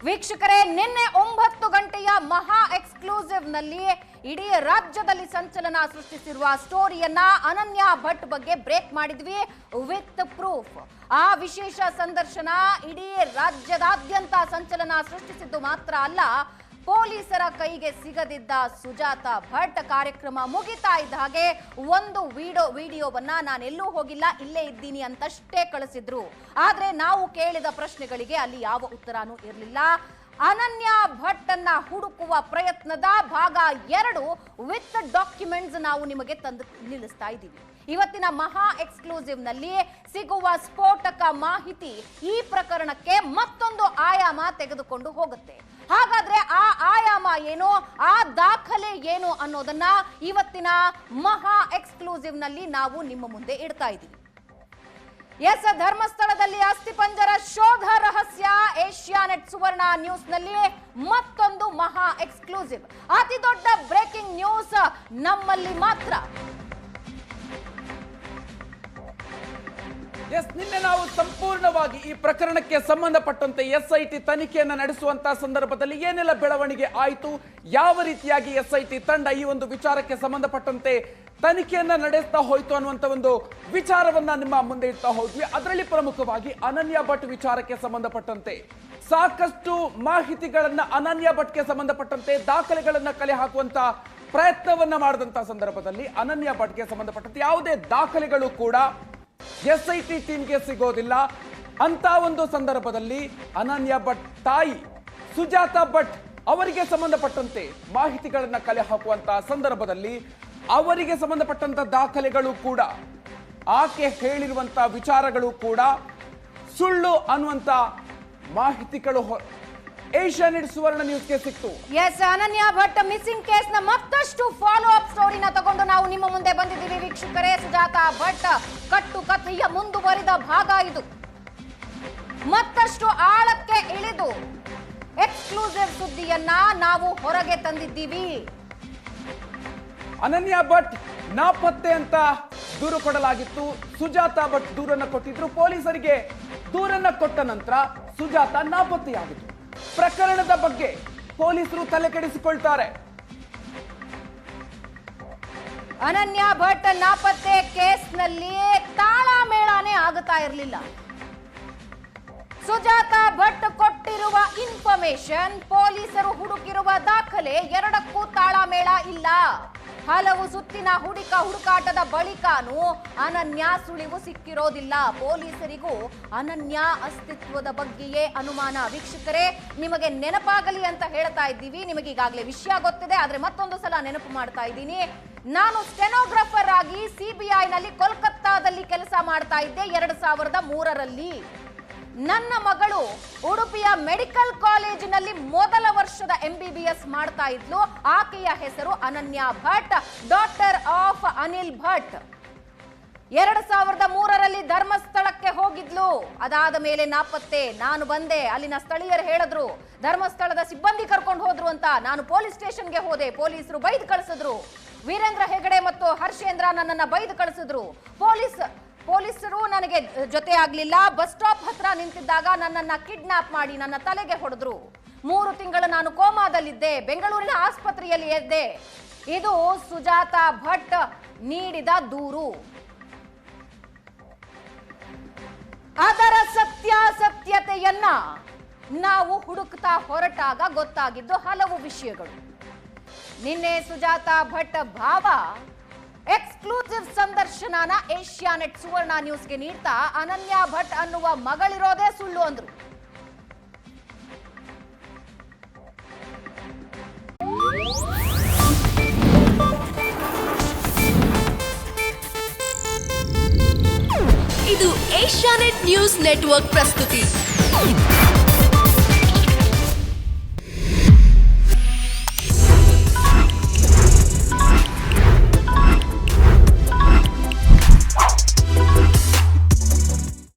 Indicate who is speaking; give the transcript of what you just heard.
Speaker 1: ವೀಕ್ಷಕರೇ, ನಿನ್ನೆ 9 ಗಂಟೆಯ ಮಹಾ ಎಕ್ಸ್ಕ್ಲೂಸಿವ್ ನಲ್ಲಿ ಇಡೀ ರಾಜ್ಯದಲ್ಲಿ ಸಂಚಲನ ಸೃಷ್ಟಿಸಿರುವ ಸ್ಟೋರಿಯನ್ನ ಅನನ್ಯ ಭಟ್ ಬಗ್ಗೆ ಬ್ರೇಕ್ ಮಾಡಿದ್ವಿ ವಿತ್ ಪ್ರೂಫ್. ಆ ವಿಶೇಷ ಸಂದರ್ಶನ ಇಡೀ ರಾಜ್ಯದಾದ್ಯಂತ ಸಂಚಲನ ಸೃಷ್ಟಿಸಿದ್ದು ಮಾತ್ರ ಅಲ್ಲ, ಪೊಲೀಸರ ಕೈಗೆ ಸಿಗದಿದ್ದ ಸುಜಾತಾ ಭಟ್ ಕಾರ್ಯಕ್ರಮ ಮುಗಿತಾ ಇದ್ದ ಹಾಗೆ ಒಂದು ವಿಡಿಯೋವನ್ನ ನಾನೆಲ್ಲೂ ಹೋಗಿಲ್ಲ, ಇಲ್ಲೇ ಇದ್ದೀನಿ ಅಂತಷ್ಟೇ ಕಳಿಸಿದ್ರು. ಆದ್ರೆ ನಾವು ಕೇಳಿದ ಪ್ರಶ್ನೆಗಳಿಗೆ ಅಲ್ಲಿ ಯಾವ ಉತ್ತರನೂ ಇರಲಿಲ್ಲ. ಅನನ್ಯ ಭಟ್ ಅನ್ನ ಹುಡುಕುವ ಪ್ರಯತ್ನದ ಭಾಗ 2 ವಿತ್ ಡಾಕ್ಯುಮೆಂಟ್ಸ್ ನಾವು ನಿಮಗೆ ತಂದು ನಿಲ್ಲಿಸ್ತಾ ಇದ್ದೀವಿ. ಇವತ್ತಿನ ಮಹಾ ಎಕ್ಸ್ಕ್ಲೂಸಿವ್ ನಲ್ಲಿ ಸಿಗುವ ಸ್ಫೋಟಕ ಮಾಹಿತಿ ಈ ಪ್ರಕರಣಕ್ಕೆ ಮತ್ತೊಂದು ಆಯಾಮ ತೆಗೆದುಕೊಂಡು ಹೋಗುತ್ತೆ. ಹಾಗಾದ್ರೆ ಆ ಆಯಾಮ ಏನು, ಆ ದಾಖಲೆ ಏನು ಅನ್ನೋದನ್ನ ಇವತ್ತಿನ ಮಹಾ ಎಕ್ಸ್ಕ್ಲೂಸಿವ್ ನಲ್ಲಿ ನಾವು ನಿಮ್ಮ ಮುಂದೆ ಇಡ್ತಾ ಇದ್ದೀವಿ. ಎಸ್, ಧರ್ಮಸ್ಥಳದಲ್ಲಿ ಅಸ್ಥಿಪಂಜರ ಶೋಧ ರಹಸ್ಯ ಏಷ್ಯಾನೆಟ್ ಸುವರ್ಣ ನ್ಯೂಸ್ ನಲ್ಲಿ ಮತ್ತೊಂದು ಮಹಾ ಎಕ್ಸ್ಕ್ಲೂಸಿವ್. ಅತಿ ದೊಡ್ಡ ಬ್ರೇಕಿಂಗ್ ನ್ಯೂಸ್ ನಮ್ಮಲ್ಲಿ ಮಾತ್ರ.
Speaker 2: ಎಸ್, ನಿನ್ನೆ ನಾವು ಸಂಪೂರ್ಣವಾಗಿ ಈ ಪ್ರಕರಣಕ್ಕೆ ಸಂಬಂಧಪಟ್ಟಂತೆ SIT ತನಿಖೆಯನ್ನ ನಡೆಸುವಂತಹ ಸಂದರ್ಭದಲ್ಲಿ ಏನೆಲ್ಲ ಬೆಳವಣಿಗೆ ಆಯಿತು, ಯಾವ ರೀತಿಯಾಗಿ SIT ತಂಡ ಈ ಒಂದು ವಿಚಾರಕ್ಕೆ ಸಂಬಂಧಪಟ್ಟಂತೆ ತನಿಖೆಯನ್ನ ನಡೆಸ್ತಾ ಹೋಯ್ತು ಅನ್ನುವಂತ ಒಂದು ವಿಚಾರವನ್ನ ನಿಮ್ಮ ಮುಂದೆ ಇಡ್ತಾ ಹೋದ್ವಿ. ಅದರಲ್ಲಿ ಪ್ರಮುಖವಾಗಿ ಅನನ್ಯ ಭಟ್ ವಿಚಾರಕ್ಕೆ ಸಂಬಂಧಪಟ್ಟಂತೆ ಸಾಕಷ್ಟು ಮಾಹಿತಿಗಳನ್ನ ಅನನ್ಯ ಭಟ್ಗೆ ಸಂಬಂಧಪಟ್ಟಂತೆ ದಾಖಲೆಗಳನ್ನ ಕಲೆ ಹಾಕುವಂತ ಪ್ರಯತ್ನವನ್ನ ಮಾಡಿದಂತಹ ಸಂದರ್ಭದಲ್ಲಿ ಅನನ್ಯ ಭಟ್ಗೆ ಸಂಬಂಧಪಟ್ಟಂತೆ ಯಾವುದೇ ದಾಖಲೆಗಳು ಕೂಡ SIT ಟೀಮ್ಗೆ ಸಿಗೋದಿಲ್ಲ. ಅಂತ ಒಂದು ಸಂದರ್ಭದಲ್ಲಿ ಅನನ್ಯ ಭಟ್ ತಾಯಿ ಸುಜಾತಾ ಭಟ್ ಅವರಿಗೆ ಸಂಬಂಧಪಟ್ಟಂತೆ ಮಾಹಿತಿಗಳನ್ನ ಕಲೆ ಹಾಕುವಂತಹ ಸಂದರ್ಭದಲ್ಲಿ ಅವರಿಗೆ ಸಂಬಂಧಪಟ್ಟಂತ ದಾಖಲೆಗಳು ಕೂಡ, ಆಕೆ ಹೇಳಿರುವಂತಹ ವಿಚಾರಗಳು ಕೂಡ ಸುಳ್ಳು ಅನ್ನುವಂತ ಮಾಹಿತಿಗಳು ಏಷ್ಯಾನೆಟ್ ಸುವರ್ಣ ನ್ಯೂಸ್ಗೆ ಸಿಕ್ತು.
Speaker 1: ಎಸ್, ಅನನ್ಯ ಭಟ್ ಮಿಸ್ಸಿಂಗ್ ಕೇಸ್ ನ ಮತ್ತಷ್ಟು ಫಾಲೋ ಅಪ್ ಸ್ಟೋರಿನ ತಗೊಂಡು ನಾವು ನಿಮ್ಮ ಮುಂದೆ ಬಂದಿದ್ದೀವಿ ವೀಕ್ಷಕರೇ. ಸುಜಾತಾ ಭಟ್ ಕಟ್ಟು ಕಥೆಯ ಮುಂದುವರಿದ ಭಾಗ ಇದು. ಮತ್ತಷ್ಟು ಆಳಕ್ಕೆ ಇಳಿದು ಎಕ್ಸ್ಕ್ಲೂಸಿವ್ ಸುದ್ದಿಯನ್ನ ನಾವು ಹೊರಗೆ ತಂದಿದ್ದೀವಿ.
Speaker 2: ಅನನ್ಯ ಭಟ್ ನಾಪತ್ತೆ ಅಂತ ದೂರು ಕೊಡಲಾಗಿತ್ತು. ಸುಜಾತಾ ಭಟ್ ದೂರನ್ನ ಕೊಟ್ಟಿದ್ರು. ಪೊಲೀಸರಿಗೆ ದೂರನ್ನ ಕೊಟ್ಟ ನಂತರ ಸುಜಾತಾ ನಾಪತ್ತೆಯಾಗಿತ್ತು. ಪ್ರಕರಣದ ಬಗ್ಗೆ ಪೊಲೀಸರು ತಲೆ ಕೆಡಿಸಿಕೊಳ್ತಾರೆ.
Speaker 1: ಅನನ್ಯ ಭಟ್ ನಾಪತ್ತೆ ಕೇಸ್ನಲ್ಲಿ ತಾಳಮೇಳನೇ ಆಗುತ್ತಾ ಇರಲಿಲ್ಲ. ಸುಜಾತಾ ಭಟ್ ಕೊಟ್ಟಿರುವ ಇನ್ಫಾರ್ಮೇಶನ್, ಪೊಲೀಸರು ಹುಡುಕಿರುವ ದಾಖಲೆ ಎರಡಕ್ಕೂ ತಾಳಮೇಳ ಇಲ್ಲ. ಹಲವು ಸುತ್ತಿನ ಹುಡುಕಾಟದ ಬಳಿಕನೂ ಅನನ್ಯ ಸುಳಿವು ಸಿಕ್ಕಿರೋದಿಲ್ಲ. ಪೊಲೀಸರಿಗೂ ಅನನ್ಯ ಅಸ್ತಿತ್ವದ ಬಗ್ಗೆಯೇ ಅನುಮಾನ. ವೀಕ್ಷಕರೇ, ನಿಮಗೆ ನೆನಪಾಗಲಿ ಅಂತ ಹೇಳ್ತಾ ಇದ್ದೀವಿ. ನಿಮಗೆ ಈಗಾಗಲೇ ವಿಷಯ ಗೊತ್ತಿದೆ, ಆದ್ರೆ ಮತ್ತೊಂದು ಸಲ ನೆನಪು ಮಾಡ್ತಾ ಇದ್ದೀನಿ. ನಾನು ಸ್ಟೆನೋಗ್ರಾಫರ್ ಆಗಿ CBI ನಲ್ಲಿ ಕೋಲ್ಕತ್ತಾದಲ್ಲಿ ಕೆಲಸ ಮಾಡ್ತಾ ಇದ್ದೆ 2003ರಲ್ಲಿ. ನನ್ನ ಮಗಳು ಉಡುಪಿಯ ಮೆಡಿಕಲ್ ಕಾಲೇಜಿನಲ್ಲಿ ಮೊದಲ ವರ್ಷದ MBBS ಮಾಡ್ತಾ ಇದ್ಲು. ಆಕೆಯ ಹೆಸರು ಅನನ್ಯ ಭಟ್, ಡಾಟರ್ ಆಫ್ ಅನಿಲ್ ಭಟ್. 2003ರಲ್ಲಿ ಧರ್ಮಸ್ಥಳಕ್ಕೆ ಹೋಗಿದ್ಲು. ಅದಾದ ಮೇಲೆ ನಾಪತ್ತೆ. ನಾನು ಬಂದೆ, ಅಲ್ಲಿನ ಸ್ಥಳೀಯರು ಹೇಳಿದ್ರು ಧರ್ಮಸ್ಥಳದ ಸಿಬ್ಬಂದಿ ಕರ್ಕೊಂಡು ಹೋದ್ರು ಅಂತ. ನಾನು ಪೊಲೀಸ್ ಸ್ಟೇಷನ್ಗೆ ಹೋದೆ, ಪೊಲೀಸರು ಬೈದು ಕಳಿಸಿದ್ರು. ವೀರೇಂದ್ರ ಹೆಗಡೆ ಮತ್ತು ಹರ್ಷೇಂದ್ರ ನನ್ನನ್ನ ಬೈದು ಕಳಿಸಿದ್ರು. ಪೊಲೀಸರು ನನಗೆ ಜೊತೆ ಆಗ್ಲಿಲ್ಲ. ಬಸ್ ಸ್ಟಾಪ್ ಹತ್ರ ನಿಂತಿದ್ದಾಗ ನನ್ನನ್ನ ಕಿಡ್ನಾಪ್ ಮಾಡಿ ನನ್ನ ತಲೆಗೆ ಹೊಡೆದ್ರು. 3 ತಿಂಗಳು ನಾನು ಕೋಮಾದಲ್ಲಿದ್ದೆ, ಬೆಂಗಳೂರಿನ ಆಸ್ಪತ್ರೆಯಲ್ಲಿ ಇದ್ದೆ. ಇದು ಸುಜಾತಾ ಭಟ್ ನೀಡಿದ ದೂರು. ಅದರ ಸತ್ಯಾಸತ್ಯತೆಯನ್ನ ನಾವು ಹುಡುಕ್ತಾ ಹೊರಟಾಗ ಗೊತ್ತಾಗಿದ್ದು ಹಲವು ವಿಷಯಗಳು. ನಿನ್ನೆ ಸುಜಾತಾ ಭಟ್ ಭಾವ ಎಕ್ಸ್ಕ್ಲೂಸಿವ್ ಸಂದರ್ಶನನ ಏಷ್ಯಾನೆಟ್ ಸುವರ್ಣ ನ್ಯೂಸ್ಗೆ ನೀಡ್ತಾ ಅನನ್ಯ ಭಟ್ ಅನ್ನುವ ಮಗಳಿರೋದೇ ಸುಳ್ಳು ಅಂದ್ರು.
Speaker 3: ಇದು ಏಷ್ಯಾನೆಟ್ ನ್ಯೂಸ್ ನೆಟ್ವರ್ಕ್ ಪ್ರಸ್ತುತಿ.